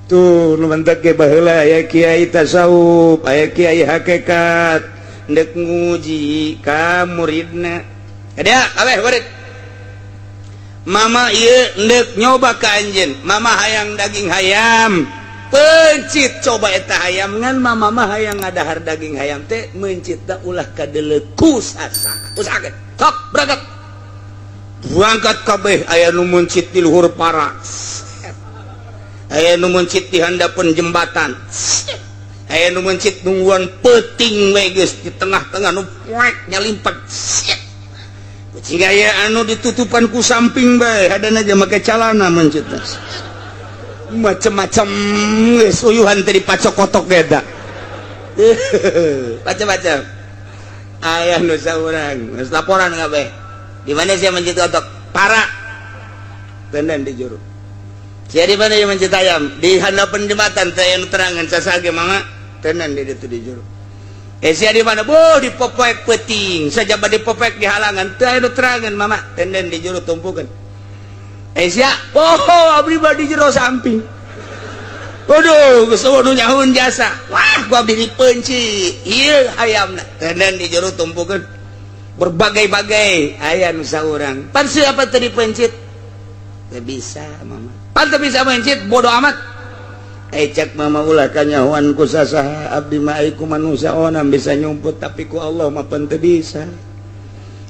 tuh nu mantak ge baheula aya kiai tasawuf aya kiai hakikat ndek nguji ka muridna ada kabeh murid mama ieu ndek nyoba ka anjeun mama hayang daging hayam pencit coba eta hayam ngan mama mah hayang ngadahar daging hayam teh mencitna ulah kadeuleu kusasa usahakeun sok berangkat kabeh aya nu mencit di luhur paras aya nu mencit di handapeun jembatan aya nu mencit nungguan peuting we geus di tengah-tengah nu poek nyalimpet kucing aya anu ditutupan ku samping bae hadana aja make calana mencit macam-macam geus uyuhan teh dipacokotok eta macam-macam aya nu saurang geus laporan kabeh di mana sih mencit kotok para tenan di juru sia di mana yang mencit ayam di handapeun jembatan teh anu terangan sasage mangga tenan di ditu di juru sia di mana boh di popek peuting sajaba di popek di halangan teh anu terangan mama tenan di juru tumpukeun sia poho abdi mah di jero samping waduh geus nu nyahun jasa wah gua abdi dipeunci ieu hayamna tenan di jero tumpukeun berbagai-bagai aya nu saurang pan siapa teh dipencit teu bisa mama pan teu bisa mencit bodoh amat cek mama ulah kanyahoan ku sasaha abdi mah ai ku manusia onam bisa nyumput tapi ku Allah mah pan teu bisa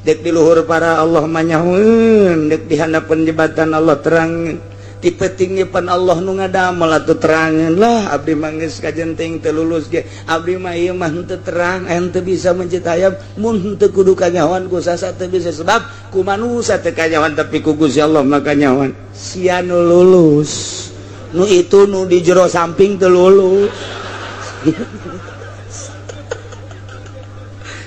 dek di luhur para Allah mah nyahoeun dek di handapeun jembatan Allah terang ti peuting pan Allah nu ngadamel atuh terangeun lah abdi mah geus kajenting teu lulus ge abdi mah ieu mah henteu terang henteu bisa mencit hayam mun henteu kudu kanyahoan ku sasa teu bisa sebab ku manusia teu kanyahoan tapi ku Gusti Allah mah kanyahoan sia nu lulus nu itu nu di jero samping teu lulus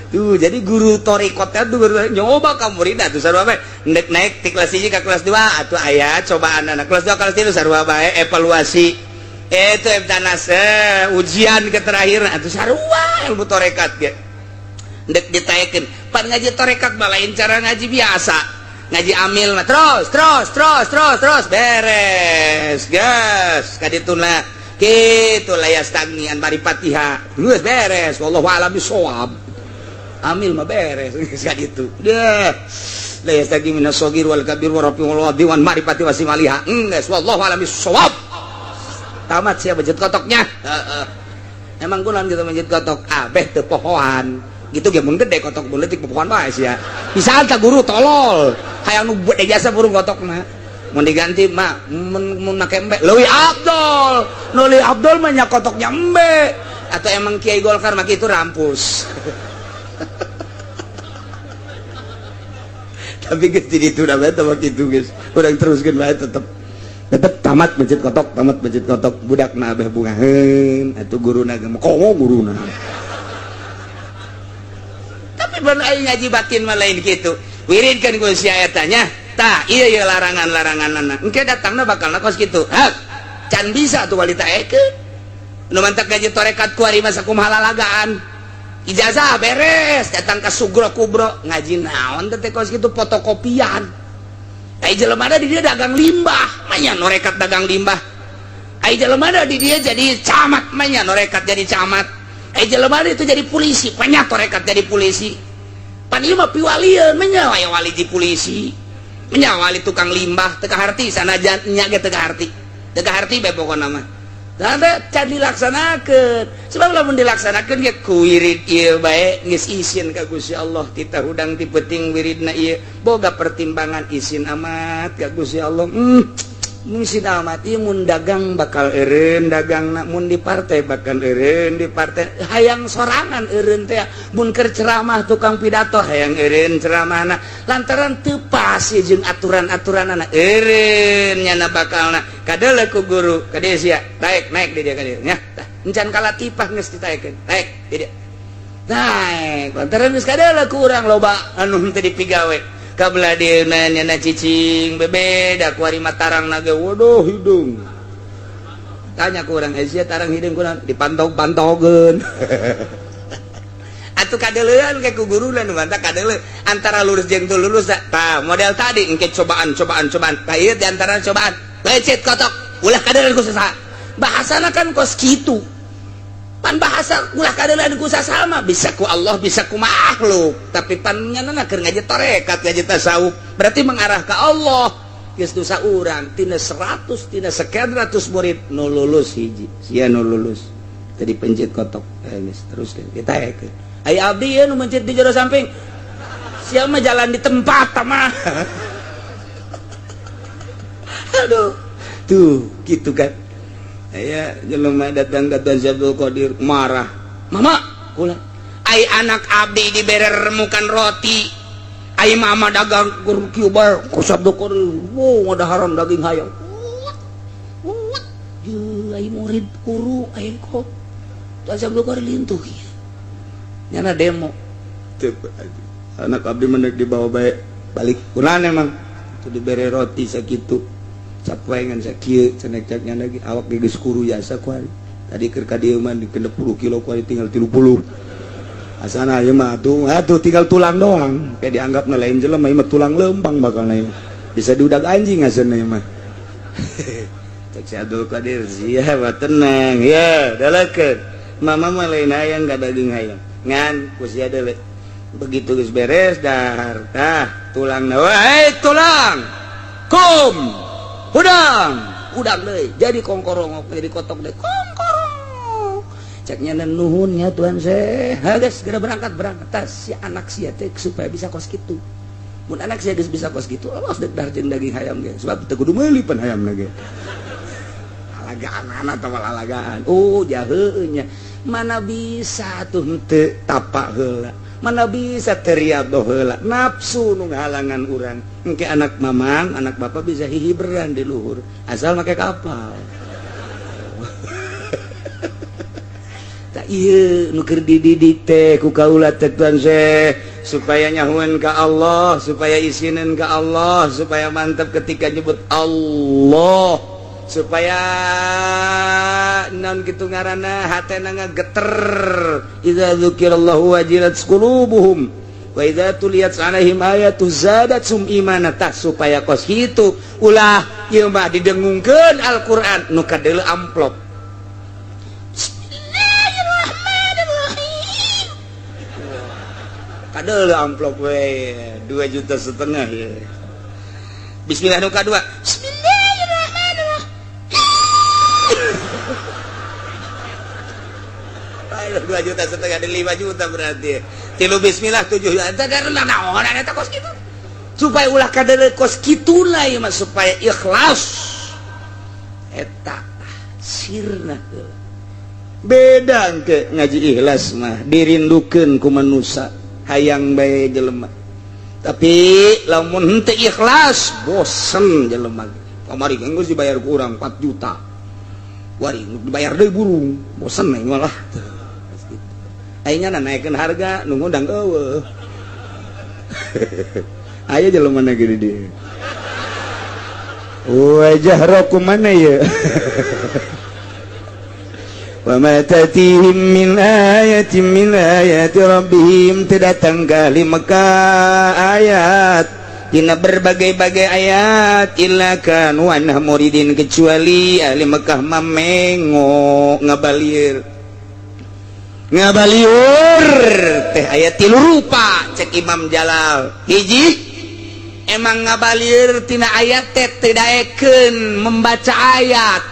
tuh jadi guru torikotnya tuh nyoba ka muridna tuh sarua bae ndek naik ti kelas 1 ka kelas 2 atuh aya cobaan anak kelas 2 kelas 3 sarua bae evaluasi itu emtanas ujian ke terakhir atuh sarua ilmu torekat ge ndek ditaekeun pan ngaji torekat mah lain cara ngaji biasa ngaji amil mah terus beres gas kadituna kitu layas tagnian bari Fatihah geus beres wallahu a'lam bishawab amil mah beres geus kaditu dah la yastaqi minas shagir wal kabir wa rafi wal wadi wan ma'rifati wa simaliha geus wallahu a'lam bissawab tamat sia bejet kotoknya emang kunaon gitu bejet kotok abeh teu pohoan gitu ge mun gede kotok mun leutik pohoan bae sia pisan ka guru tolol hayang nu beude jasa burung kotokna mun diganti mah mun make embe leuwih afdol nu leuwih afdol mah nya kotoknya embe atau emang Kiai Golkar mah kitu rampus tapi geus di ditu da bae teh kitu geus urang teruskeun bae tetep tamat masjid kotok budakna abeh bungaheun atuh guruna ge komo guruna tapi ban aing ngaji batin mah lain kitu wiridkeun ku si aya tanya tah ieu larangan-laranganna engke datangna bakalna kos kitu hak can bisa tuh walita ekeun nu mantak ngaji torekat ku ari masa kumaha lalagaan ijazah beres datang ke sugro kubro ngaji naon teh kos kitu fotokopian ai jelema di dia dagang limbah manya norekat dagang limbah ai jelema di dia jadi camat manya norekat jadi camat ai jelema itu jadi polisi manya torekat jadi polisi pan ieu mah piwalieun manya aya wali di polisi manya wali tukang limbah teu kaharti sanajan nya ge teu kaharti bae pokona mah ada can dilaksanakeun sebab lamun dilaksanakeun ge ku wirid ieu bae geus izin ka Gusti Allah kita hudang ti peuting wiridna ieu boga pertimbangan izin amat ka Gusti Allah izin amat ieu mun dagang bakal eureun dagangna mun di partai bakal eureun di partai hayang sorangan eureun teh mun keur ceramah tukang pidato hayang eureun ceramahna lantaran teu pas jeung aturan-aturanna eureun nyana bakalna kadeuleu ku guru kadieu sia naik di dia kadieu nya tah encan kalatifah geus ditaekeun naik di dia naik lantaran geus kadeuleu ku urang loba anu teu dipigawe kabelah dieuna nyana cicing bebeda ku ari matarangna ge waduh hidung tanya ku urang sia tarang hidung kunaon dipantog-pantogeun atuh kadeuleuan ke ku guruna nu mantap kadeuleu antara lulus jeung teu lulus tah model tadi engke cobaan tah ieu di antara cobaan becet kotok ulah kadeuleuan ku saha bahasana kan kos kitu pan bahasa ulah kadelan ku sasama bisa ku Allah bisa ku makhluk tapi pannyana keur ngaji tarekat ngaji tasawuf berarti mengarah ke Allah geus dosa urang tina 100 tina sekian ratus murid nu lulus hiji sia nu lulus tadi pencet kotok geus terus kita ekeun ai abdi nu mencet di jero samping sia mah jalan di tempat mah aduh tuh gitu kan aya jelema datang ke Tuan Abdul Qadir marah mama kula ai anak abdi dibere remukan roti ai mama dagang kieu bae ku Abdul Qadir wow ngadaharan daging hayam ai murid guru ai kok Tuan Abdul Qadir lintuh kieu nyana demo anak abdi menek dibawa bae balik kunaon emang itu dibere roti sakitu sapoengan sakieu cenek-ceneknya lagi awak geus kuru jasa ku tadi keur ka dieu mah dikendep 10 kilo ku tinggal 30 asana ieu mah atuh tinggal tulang doang kayak dianggapna lain jelema ieu mah tulang lempang bakalna ieu bisa diudag anjing asana ieu mah cek si Abdul Qadir sia mah tenang ya dalekeun mama mah lain hayang ka daging hayam ngan ku sia deuleu begitu geus beres dahar tah tulangna wae tulang kum udang deh jadi kongkorong jadi kotok deh kongkorong ceknya nuhunnya Tuhan saya guys segera berangkat tas si anak sia teh supaya bisa kos gitu mun anak sia geus bisa kos gitu awas dek darjeun daging hayam ge sebab teu kudu meuli pan hayamna ge alagaan atau alagaan oh jaheunya mana bisa tuh teu tapak heula mana bisa teriado heula nafsu nu ngahalangan urang engke anak mamang anak bapak bisa hihiberan di luhur asal make kapal tak ieu nu keur dididik teh ku kaula teh Tuan Syekh supaya nyahuan ka Allah supaya isinin ka Allah supaya mantap ketika nyebut Allah supaya non gitu ngaranna hatena ngageter idza dzukirallahu wajilat qulubuhum wa idza tuliyat 'alaihim ayatu zadatsum imana tah supaya kos kitu ulah ieu mah didengungkeun Al-Qur'an nu kadeuleu amplop Bismillahirrahmanirrahim kadeuleu amplop we 2,5 juta ya Bismillah nu kadua Bismillahirrahmanirrahim 2,5 juta ada 5 juta berarti tilu bismillah 7 juta karena naon eta kos kitu supaya ulah kadere kos kituna ieu mah supaya ikhlas eta sirna beda engke ngaji ikhlas mah dirindukeun ku manusia hayang bae jelema tapi lamun henteu ikhlas bosen jelema kamari geus dibayar ku urang 4 juta wari dibayar deui burung bosen we malah ayeuna naikkeun harga nu ngundang eueuh aya jelema na gini dieu wajah rokum mana ya wa ma tatihim min ayatin min ayati rabbihim datang kali maka ayat dina berbagai-bagai ayat illa kanu anna muridin kecuali ahli Mekah mamengo ngabalieur teh ayat 3 rupa cek Imam Jalal hiji emang ngabalieur tina ayat teh teu daekeun membaca ayat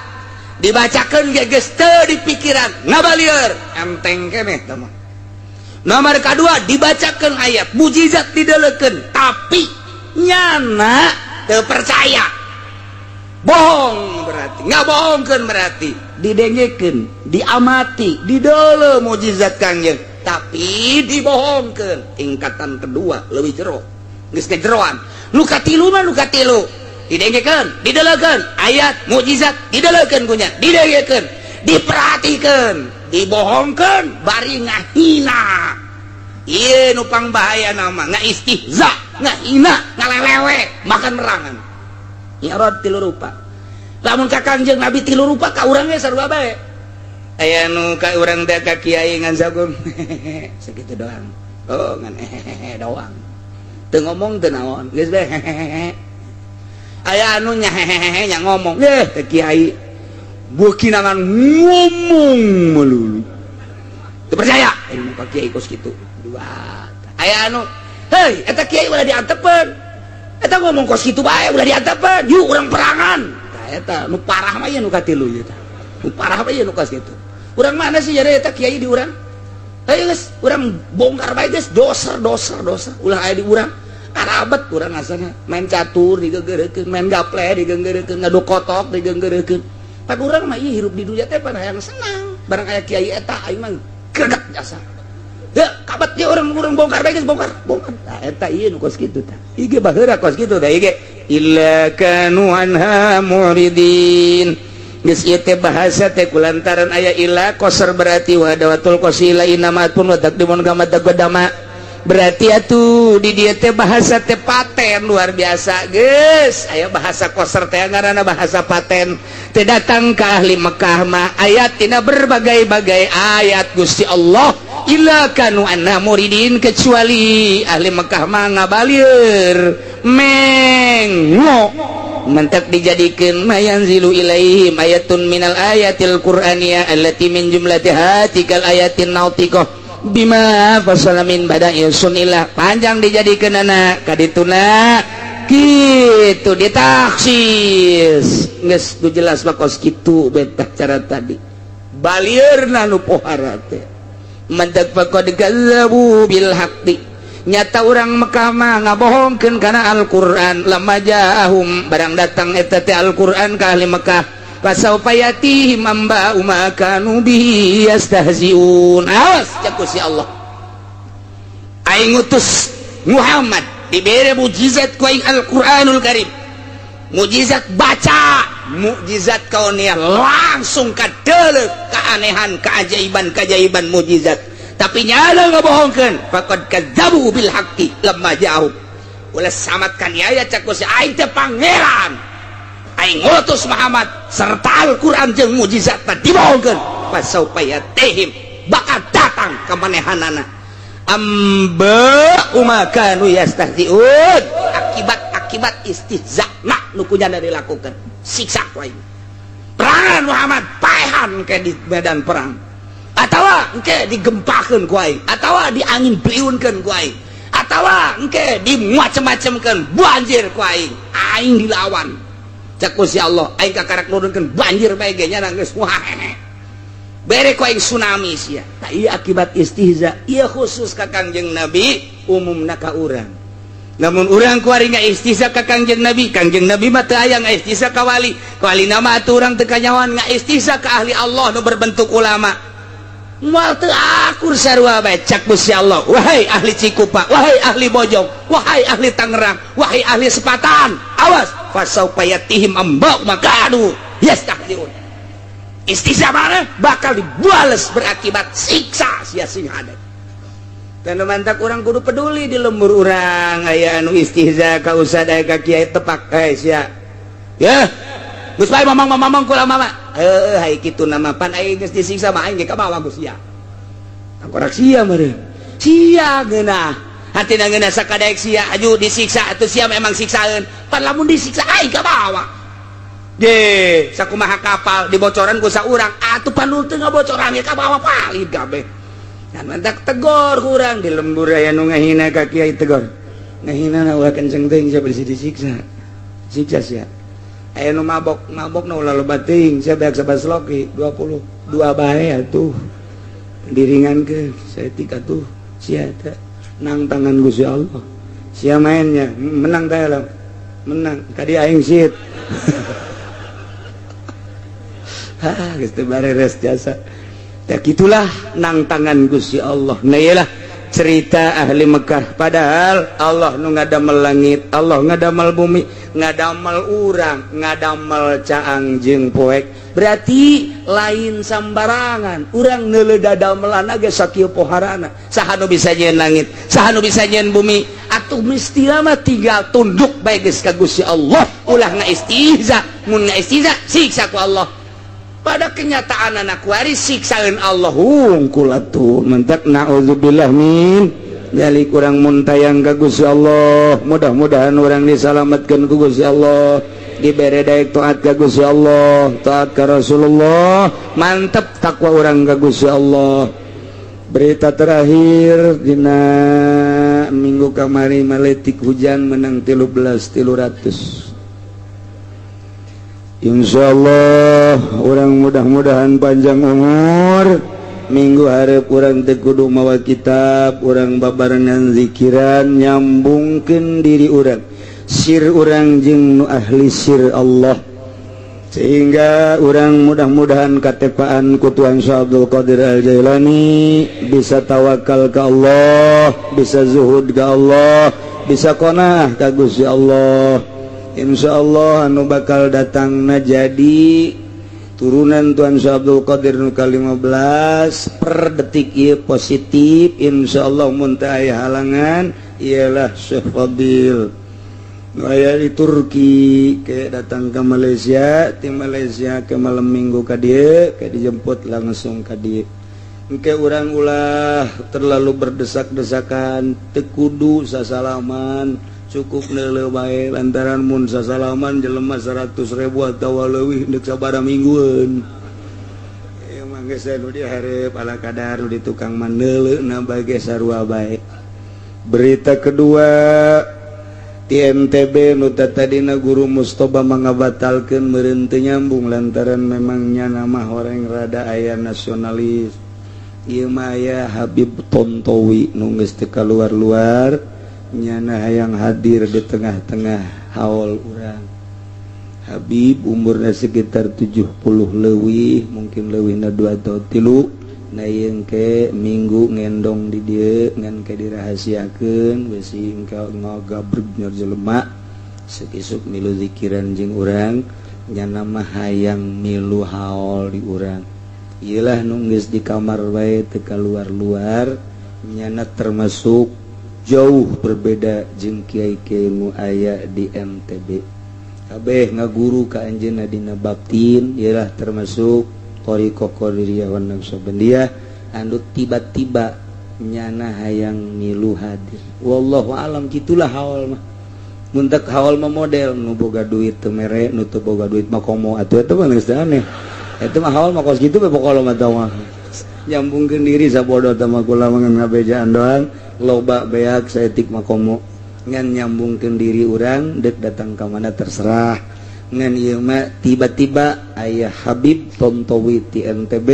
dibacakeun ge geus teu dipikiran ngabalieur enteng keneh tah mah nomor kedua dibacakeun ayat mujizat dideleukeun tapi nyana teu percaya bohong berarti ngabohongkeun berarti didengekeun diamati dideuleu mujizat Kangjeng tapi dibohongkeun tingkatan kedua leuwih jero geus jeroan nu katilu mah nu katilu didengekeun dideleukeun ayat mujizat dideleukeun kunya didengekeun diperhatikeun dibohongkeun bari ngahina ieu nu pangbahaya nama ngaistihza ngahina ngalelewe makan merangan irad 3 rupa lamun ka Kangjeng Nabi 3 rupa ka urang ge sarua bae aya nu ka urang teh ka kiai ngan sagum sakitu doang oh ngan doang teu ngomong teu naon geus bae aya anu nya ngomong teh kiai bukinangan ngomong melulu percaya ilmu ka kiai kos kitu dua aya anu hei eta kiai ulah diantepen eta ngomong kos kitu bae ulah diantepen yuk urang perangan eta nu parah mah ye nu katilu ye nu parah mah ye nu kos kitu urang mana sih jadi eta kiai di urang ayo geus urang bongkar bae geus doser ulah aya di urang arabet urang asana main catur digenggeureukeun main gaple digenggeureukeun ngadu kotok digenggeureukeun pan urang mah ieu hirup di dunya teh pan hayang senang barang aya kiai eta aing mah greget jasa ya kabat dia orang bongkar bae geus bongkar tah eta ieu nu kos kitu tah ieu baheura kos kitu tah ieu illa kanu anha muridin geus ieu teh bahasa teh kulantaran aya illa qasar berarti wadawatul qasila inamatun wa taqdimun kama taqaddama berarti atuh di dieu teh bahasa teh paten luar biasa geus aya bahasa qasar teh ngaranna bahasa paten teh datang ka ahli Mekah mah ayat tina berbagai-bagai ayat Gusti Allah illa kanu anna muridin kecuali ahli Mekah mah ngabalieur mengo mentak dijadikeun mayanzilu ilaihim ayatun minal ayatil qur'aniyah allati min jumlatiha tikal ayatin nautiqah bima fasala min bada'il sunillah panjang dijadikeun anak kadituna kitu ditaksis geus tu jelas bakos kitu beta cara tadi balieurna nu pohara teh mantak faqad kazzabu bil haqqi nyata urang Mekah mah ngabohongkeun kana Al-Qur'an lamma ja'ahum barang datang eta teh Al-Qur'an ka ahli Mekah fasaufa yatihim amba ma kanu bihi yastahziun awas cak si Allah aing ngutus Muhammad dibere mukjizat ku aing Al-Qur'anul Karim mukjizat baca mukjizat kauniyah langsung kadeuleuh keanehan keajaiban mukjizat tapi nyala ngabohongkeun faqad kadzabu bil haqqi lamma ja'u ulah samatkan aya cak si aing teh pangeran aing ngutus Muhammad serta Al-Qur'an jeung mukjizatna dibohongkeun pasaufa yatihim bakal datang ka manehanana amba umakanu yastahziun akibat istihza nu kunyana dilakukan siksa ku aing perangan Muhammad paehan ke di medan perang atawa engke digempakeun ku aing atawa diangin beliunkeun ku aing atawa engke dimacem-macemkeun banjir ku aing dilawan cak si Allah aing kakarak nurunkeun banjir bae ge nya geus wah bere ku aing tsunami sia tah ieu akibat istihza ieu khusus ka Kangjeng Nabi umumna ka urang namun urang kuari ngaistihza ka Kangjeng Nabi mah teu aya ngaistihza ka wali nama atuh urang teu kanyawan ngaistihza ka ahli Allah nu berbentuk ulama moal teu akur sarua bae cak Gusti Allah wahai ahli Cikupa wahai ahli Bojong wahai ahli Tangerang wahai ahli Sepatan awas fasaufa yatihim amba makanu yastahziun istihza mana bakal dibales berakibat siksa sia sing ada dan mantak orang kudu peduli di lembur orang aya anu istihza ka ustad aya ka kiai tepak sia ya geus bae mamang kula mama hai kitu nama pan aing geus disiksa mah aing ge ka bawah Gus sia angkorak sia meureun sia geunah hatina geunah sakadaek sia aju disiksa atuh sia memang siksaeun pan lamun disiksa aing ka bawah ge sakumaha kapal dibocoran ku saurang atuh panul teu ngabocoran ge ka bawah palid kabeh dan mantak tegor kurang di lembur aya nu ngahina ka kiai tegor ngahina na ulah kenceng teuing sia bisi disiksa siksa sia aya nu mabok na ulah loba teuing sia beak sabasloki 22 bae atuh diringankeun saeutik atuh sia teh nang tangan Gusti Allah sia mainnya menang teh lah menang kadi aing sit geus teu bareres jasa ya gitulah nang tangan Gusti Allah nah iyalah cerita ahli Mekah padahal Allah nu ngadamel langit Allah ngadamel bumi ngadamel urang ngadamel caang jeung poek berarti lain sambarangan urang neuleuh dadamelan ge sakieu poharana saha nu bisa nyeun langit saha nu bisa nyeun bumi atuh mestilah mah tinggal tunduk bae geus ka Gusti Allah ulah ngaistihza mun ngaistihza siksa ku Allah pada kenyataan anak waris siksaeun Allah hungkul atuh mentak naudzubillah min dari kurang muntayang ka Gusti Allah mudah-mudahan urang disalametkeun ku Gusti Allah dibere daek taat ka Gusti Allah, taat ka Rasulullah, mantep takwa urang ka Gusti Allah. Berita terakhir dina minggu kamari maletik hujan menang 13.300. Insyaallah orang mudah-mudahan panjang umur. Minggu hareup urang teu kudu mawa kitab, urang babarengan zikiran, nyambungkeun diri urang sir urang jeung nu ahli sir Allah, sehingga urang mudah-mudahan katepaan ku Tuhan Syekh Abdul Qadir Al-Jailani, bisa tawakal ke Allah, bisa zuhud ke Allah, bisa qanaah ka Gusti Allah. Insyaallah anu bakal datangna jadi turunan Tuhan Syekh Abdul Qadir nu ke-15 per detik ieu positif. Insyaallah mun teu aya halangan ialah Syekh Fadil aya di Turki ke datang ke Malaysia, di Malaysia ke malam minggu ka dieu, ke dijemput langsung ka dieu. Engke urang ulah terlalu berdesak-desakan, teu kudu sasalaman, cukup neuleuh bae lantaran mun sasalaman jelema 100.000 atawa leuwih deuk sabaraha minggueun. Ieu mah geus anu dihareup ala kadar di tukang mandeuleuhna bage sarua bae. Berita kedua di NTB nu tadina guru Mustoba mangabatalkeun meureun teu nyambung lantaran memangnya nama orang rada aya nasionalis. Ieu mah aya Habib Tontowi nu geus teu kaluar-luar nyana hayang hadir di tengah-tengah haul urang. Habib umurna sekitar 70 leuwih, mungkin leuwihna 2 atau 3. Na yeung ke minggu ngendong di dieu ngan ke dirahasiakeun besi engkau ngagabreg nyor jelema seuk-isuk milu zikiran jeung urang nyana mah hayang milu haul di urang. Ieulah nu geus di kamar bae teu kaluar-luar nyana termasuk jauh berbeda jeung kiai-kiai nu aya di NTB. Kabeh ngaguru ka anjeunna dina baptin, ialah termasuk Thariqah Qadiriyah wan Naqsabandiyah anu tiba-tiba nyana hayang milu hadir. Wallahu alam kitulah haul mah. Mun teu haul mah model nu boga duit teu mere, nu teu boga duit mah komo atuh eta mah geus aneh. Eta mah haul mah kos kitu bae pokona mah tah mah. Nyambungkeun diri sabodo teh mah kula mah ngabejaan doang. Loba beak saeutik makomo ngan nyambungkeun diri urang deuk datang ka mana terserah ngan ieu mah tiba-tiba aya Habib Tontowi ti NTB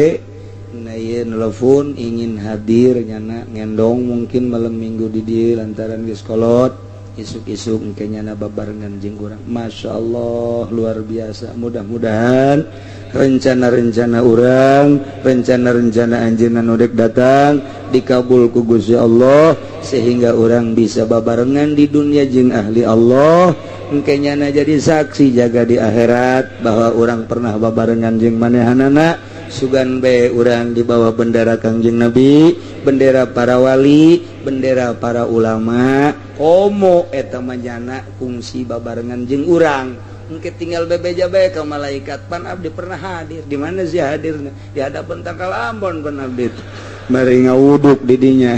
na ieu nelpon ingin hadir nyana ngendong mungkin malam minggu di dieu lantaran geus kolot isuk-isuk engke nyana babarengan jeung urang. Masyaallah luar biasa. Mudah-mudahan rencana-rencana urang, rencana-rencana anjeunna nu dek datang dikabul ku Gusti Allah sehingga urang bisa babarengan di dunia jeung ahli Allah. Engke nyana jadi saksi jaga di akhirat bahwa urang pernah babarengan jeung manehanana. Sugan bae urang di bawah bendera Kangjeng Nabi, bendera para wali, bendera para ulama. Komo eta mah nyana kungsi babarengan jeung urang. Engke tinggal bebeja bae ka malaikat pan abdi pernah hadir. Di mana sih hadirna? Di hadapan Tangkal Ambon pan abdi. Mari ngawuduk di dinya.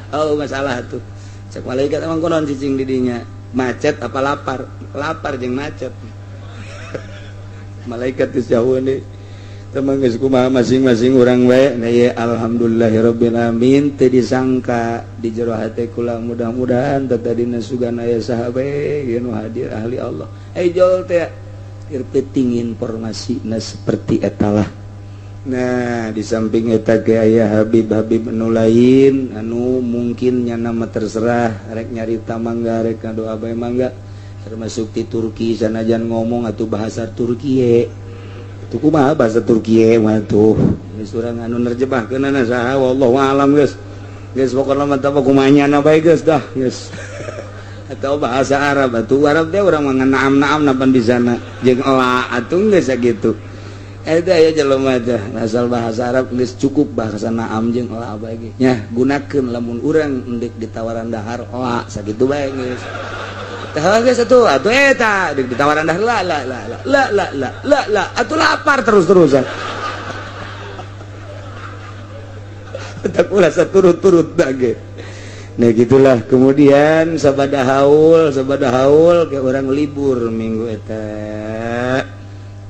Oh masalah tuh. Cek malaikat emang konon cicing di dinya. Macet apa lapar? Lapar jeung macet. Malaikat geus jauheun deui. Teman geus kumaha masing-masing urang bae. Na ye alhamdulillahirabbil alamin teu disangka di jero hate kula mudah-mudahan tadina sugan aya saha bae ye nu hadir ahli Allah. Jol teh irpeting informasina seperti eta lah. Nah, di samping eta ge aya Habib-habib anu lain anu mungkin nyana mah terserah rek nyarita mangga rek ngadoa bae mangga termasuk di Turki sanajan ngomong atuh bahasa Turki ye. Itu kumaha bahasa Turki ye mah tuh. Geus urang anu nerjemahkeunana saha wallahu alam geus. Geus pokona mah tah kumaha nyana bae geus dah geus. Atau bahasa Arab atuh Arab teh urang mah nganaam-naam napan di sana jeung ela atuh geus sakitu. Eta ya jelema teh asal bahasa Arab geus cukup bahasa naam jeung ela bae ge. Nya gunakeun lamun urang endek ditawaran dahar ela sakitu bae geus. Tah geus atuh eta endek ditawaran dahar la atuh lapar terus-terusan. Tak ulah saturut-turut da ge. Nah gitulah kemudian sabada haul kayak orang libur minggu eta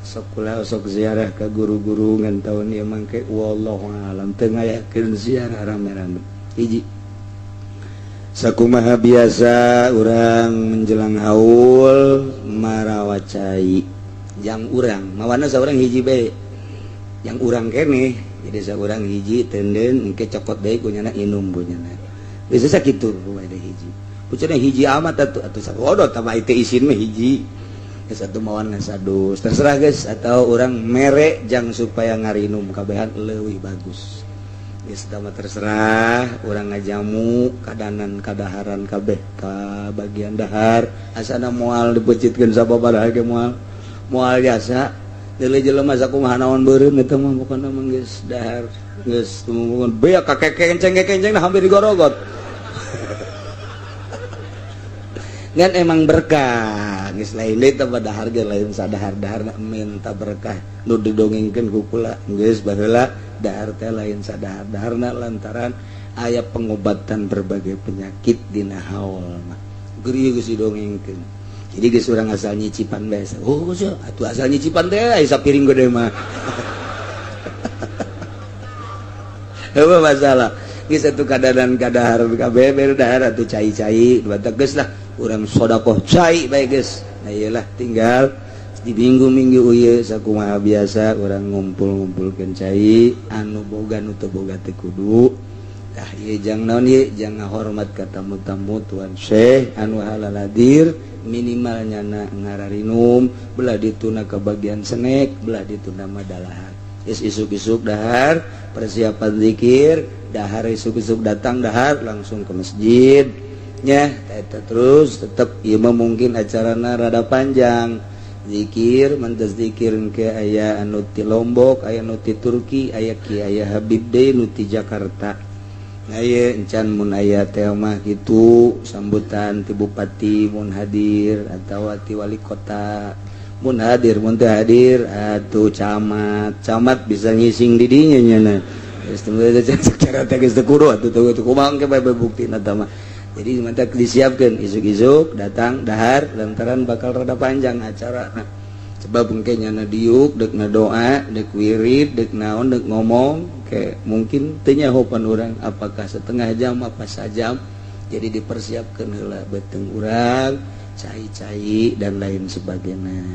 sok ziarah ke guru-guru ngan tahun ieu mangke wallahu alam teu ngayakeun ziarah rame-rame hiji sakumaha biasa orang menjelang haul marawat cai yang urang mawana saurang hiji bae yang urang keneh jadi saurang hiji tenden engke cokot deui kunyana inum punyana bisa sakitu ada hiji pucana hiji amat atau sakodot sama itu isin mah hiji satu mawan ngasadus terserah guys atau orang merek jang supaya ngarinum kabehan leuwih bagus geus mah terserah orang ngajamu kadanan kadaharan kabeh ka bagian dahar asana moal dipecitkeun sababaraha ge moal jasa deuleu jelema sakumaha naon beureum eta mah pokona mah geus dahar geus tumuhun beak kekenceng hampir digorogot kan emang berkah geus lain deui teh dahar ge lain sadahar-dahar minta berkah nu didongengkeun ku kula geus baheula dahar teh lain sadahar-daharna lantaran aya pengobatan berbagai penyakit dina haul mah geureum geus didongengkeun jadi geus urang asal nyicipan bae oh atuh asal nyicipan teh aya sapiring gede mah apa masalah geus atuh kadadan kadahar kabeh bener dahar atuh cai-cai dua teges lah urang sodakoh cai bae geus nah iyalah tinggal di minggu-minggu ieu sakumaha biasa urang ngumpul-ngumpulkeun cai anu boga nu teu boga teh kudu tah ieu jang naon ieu jang ngahormat ka tamu-tamu tuan syekh anu halal hadir minimal nyana ngararinum belah dituna ke bagian snack belah dituna mah dalahar geus isuk-isuk dahar persiapan zikir dahar isuk-isuk datang dahar langsung ke masjid nya eta terus tetep ieu mah mungkin acarana rada panjang zikir mantes zikir ke aya anu ti Lombok aya anu ti Turki aya ki aya Habib deui nu ti Jakarta aya encan mun aya teh mah kitu sambutan ti bupati mun hadir atau ti wali kota mun hadir mun teu hadir atuh camat bisa ngising di dinya nya na geus teu cara teh geus teu kudu atuh kumaha ke bae buktina tah mah jadi mantap disiapkan isuk-isuk datang dahar lantaran bakal rada panjang acara nah, sebab engke nyana diuk dek ngadoa dek wirid dek naon dek ngomong kayak mungkin teu nyahopan urang apakah setengah jam apa sajam jadi dipersiapkan heula beuteung urang cai-cai dan lain sebagainya